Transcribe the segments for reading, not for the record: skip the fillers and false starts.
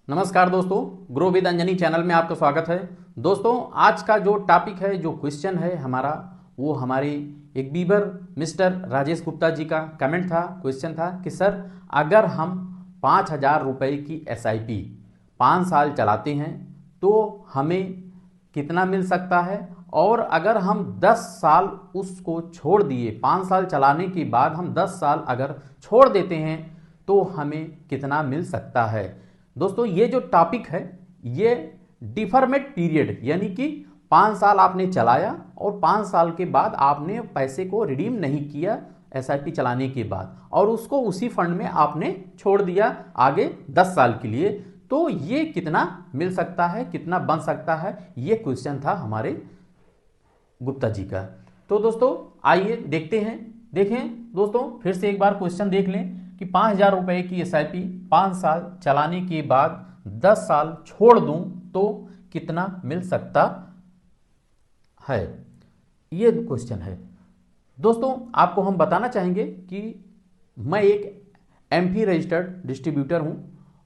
नमस्कार दोस्तों, grow with Anjani channel में आपका स्वागत है। दोस्तों, आज का जो टॉपिक है, जो क्वेश्चन है हमारा, वो हमारे एक व्यूअर मिस्टर राजेश गुप्ता जी का कमेंट था, क्वेश्चन था कि सर अगर हम 5,000 रुपये की SIP 5 साल चलाते हैं तो हमें कितना मिल सकता है, और अगर हम 10 साल उसको छोड़ दिए, 5 साल चलाने के बाद हम 10 साल अगर छोड़ देते हैं तो हमें कितना मिल सकता है। दोस्तों, ये जो टॉपिक है ये डिफरमेंट पीरियड, यानी कि 5 साल आपने चलाया और 5 साल के बाद आपने पैसे को रिडीम नहीं किया SIP चलाने के बाद, और उसको उसी फंड में आपने छोड़ दिया आगे 10 साल के लिए, तो ये कितना मिल सकता है, कितना बन सकता है, ये क्वेश्चन था हमारे गुप्ता जी का। तो दोस्तों आइए देखते हैं। देखें दोस्तों, फिर से एक बार क्वेश्चन देख लें कि 5,000 रुपये की SIP 5 साल चलाने के बाद 10 साल छोड़ दूं तो कितना मिल सकता है, ये क्वेश्चन है। दोस्तों, आपको हम बताना चाहेंगे कि मैं एक MP रजिस्टर्ड डिस्ट्रीब्यूटर हूं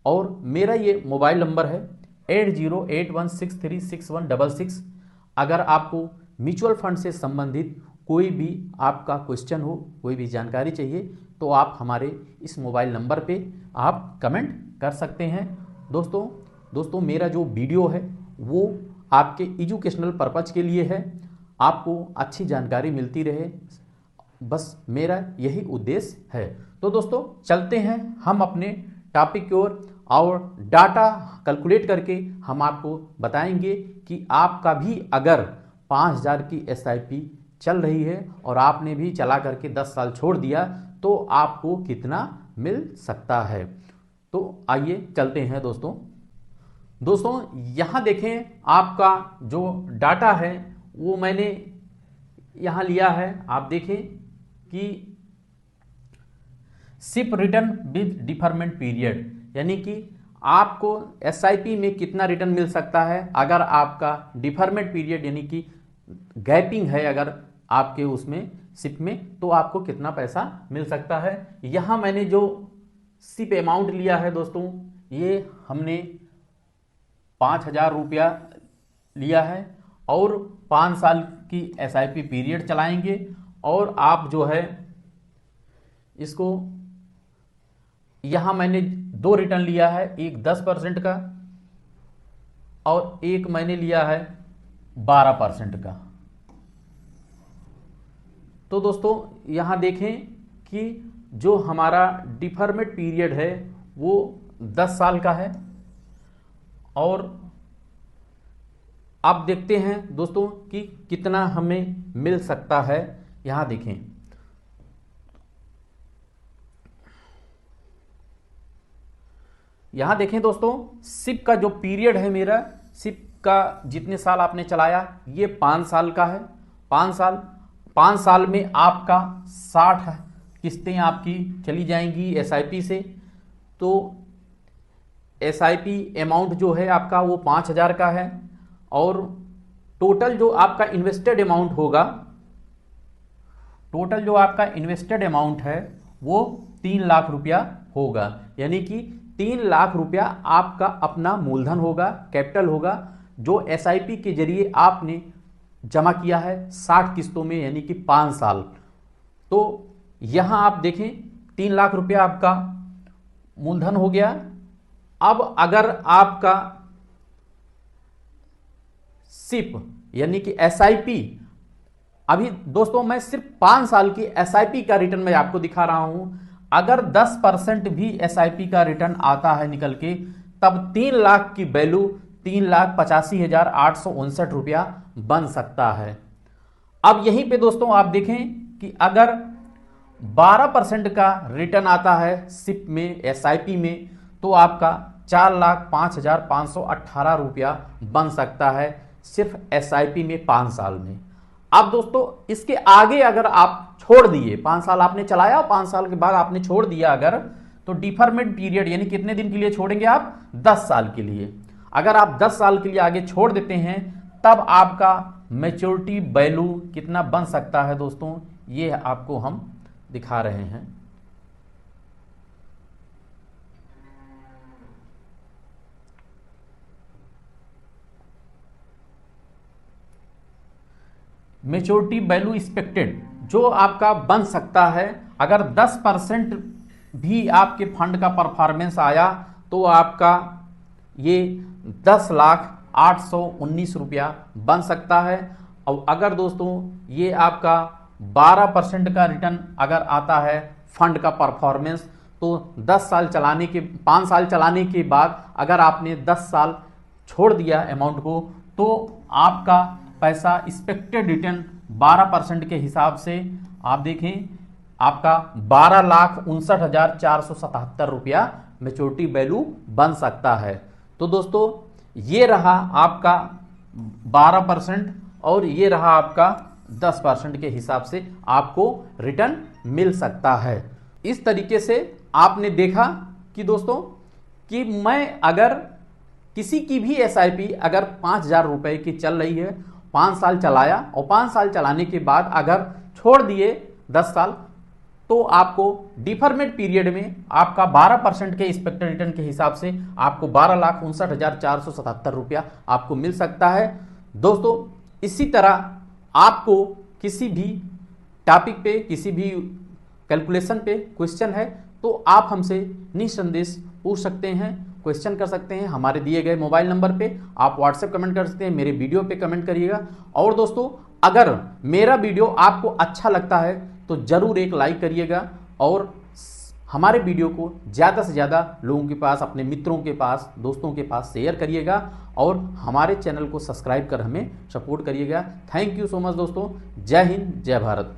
और मेरा ये मोबाइल नंबर है 8081636166। अगर आपको म्यूचुअल फंड से संबंधित कोई भी आपका क्वेश्चन हो, कोई भी जानकारी चाहिए, तो आप हमारे इस मोबाइल नंबर पे आप कमेंट कर सकते हैं। दोस्तों मेरा जो वीडियो है वो आपके एजुकेशनल पर्पज के लिए है, आपको अच्छी जानकारी मिलती रहे, बस मेरा यही उद्देश्य है। तो दोस्तों चलते हैं हम अपने टॉपिक की ओर, और डाटा कैलकुलेट करके हम आपको बताएंगे कि आपका भी अगर 5,000 की SIP चल रही है और आपने भी चला करके 10 साल छोड़ दिया तो आपको कितना मिल सकता है। तो आइए चलते हैं दोस्तों यहां देखें, आपका जो डाटा है वो मैंने यहां लिया है। आप देखें कि SIP return with deferment period, यानी कि आपको SIP में कितना रिटर्न मिल सकता है अगर आपका डिफरमेंट पीरियड यानी कि गैपिंग है अगर आपके उसमें सिप में, तो आपको कितना पैसा मिल सकता है। यहां मैंने जो सिप अमाउंट लिया है दोस्तों, ये हमने 5,000 रुपया लिया है और 5 साल की SIP पीरियड चलाएंगे, और आप जो है इसको, यहां मैंने 2 रिटर्न लिया है, एक 10% का और एक मैंने लिया है 12% का। तो दोस्तों यहां देखें कि जो हमारा डिफरमेंट पीरियड है वो 10 साल का है, और अब देखते हैं दोस्तों कि कितना हमें मिल सकता है। यहां देखें, यहां देखें दोस्तों, सिप का जो पीरियड है, मेरा सिप का जितने साल आपने चलाया ये 5 साल का है। 5 साल में आपका 60 किस्तें आपकी चली जाएंगी SIP से, तो SIP अमाउंट जो है आपका वो 5,000 का है, और टोटल जो आपका इन्वेस्टेड अमाउंट होगा, टोटल जो आपका इन्वेस्टेड अमाउंट है वो 3 लाख रुपया होगा, यानी कि 3 लाख रुपया आपका अपना मूलधन होगा, कैपिटल होगा, जो SIP के जरिए आपने जमा किया है 60 किस्तों में, यानी कि 5 साल। तो यहां आप देखें 3 लाख रुपया आपका मूलधन हो गया। अब अगर आपका सिप यानी कि SIP, अभी दोस्तों मैं सिर्फ 5 साल की SIP का रिटर्न मैं आपको दिखा रहा हूं, अगर 10% भी SIP का रिटर्न आता है निकल के, तब 3 लाख की वैल्यू 3,85,859 रुपया बन सकता है। अब यहीं पे दोस्तों आप देखें कि अगर 12% का रिटर्न आता है सिप में, SIP में, तो आपका 4,05,518 रुपया बन सकता है सिर्फ SIP में 5 साल में। अब दोस्तों इसके आगे अगर आप छोड़ दिए, 5 साल आपने चलाया, 5 साल के बाद आपने छोड़ दिया अगर, तो डिफरमेंट पीरियड यानी कितने दिन के लिए छोड़ेंगे आप, 10 साल के लिए। अगर आप 10 साल के लिए आगे छोड़ देते हैं तब आपका मैच्योरिटी वैल्यू कितना बन सकता है दोस्तों, ये आपको हम दिखा रहे हैं। मेच्योरिटी वैल्यू एक्सपेक्टेड जो आपका बन सकता है, अगर 10% भी आपके फंड का परफॉर्मेंस आया तो आपका ये 10,08,19 रुपया बन सकता है। और अगर दोस्तों ये आपका 12% का रिटर्न अगर आता है फंड का परफॉर्मेंस, तो 5 साल चलाने के बाद अगर आपने 10 साल छोड़ दिया अमाउंट को, तो आपका पैसा एक्सपेक्टेड रिटर्न 12% के हिसाब से आप देखें आपका 12,59,477 रुपया मैच्योरिटी वैल्यू बन सकता है। तो दोस्तों ये रहा आपका 12% और ये रहा आपका 10% के हिसाब से आपको रिटर्न मिल सकता है। इस तरीके से आपने देखा कि दोस्तों कि मैं अगर किसी की भी एसआईपी अगर 5,000 रुपए की चल रही है, 5 साल चलाया और 5 साल चलाने के बाद अगर छोड़ दिए 10 साल, तो आपको डिफरमेंट पीरियड में आपका 12% के एक्सपेक्टेड रिटर्न के हिसाब से आपको 12,59,477 रुपया आपको मिल सकता है। दोस्तों इसी तरह आपको किसी भी टॉपिक पे, किसी भी कैलकुलेशन पे क्वेश्चन है तो आप हमसे निसंदेह पूछ सकते हैं, क्वेश्चन कर सकते हैं। हमारे दिए गए मोबाइल नंबर पे आप व्हाट्सएप कमेंट कर सकते हैं, मेरे वीडियो पे कमेंट करिएगा। और दोस्तों अगर मेरा वीडियो आपको अच्छा लगता है तो जरूर एक लाइक करिएगा और हमारे वीडियो को ज़्यादा से ज़्यादा लोगों के पास, अपने मित्रों के पास, दोस्तों के पास शेयर करिएगा और हमारे चैनल को सब्सक्राइब कर हमें सपोर्ट करिएगा। थैंक यू सो मच दोस्तों। जय हिंद, जय भारत।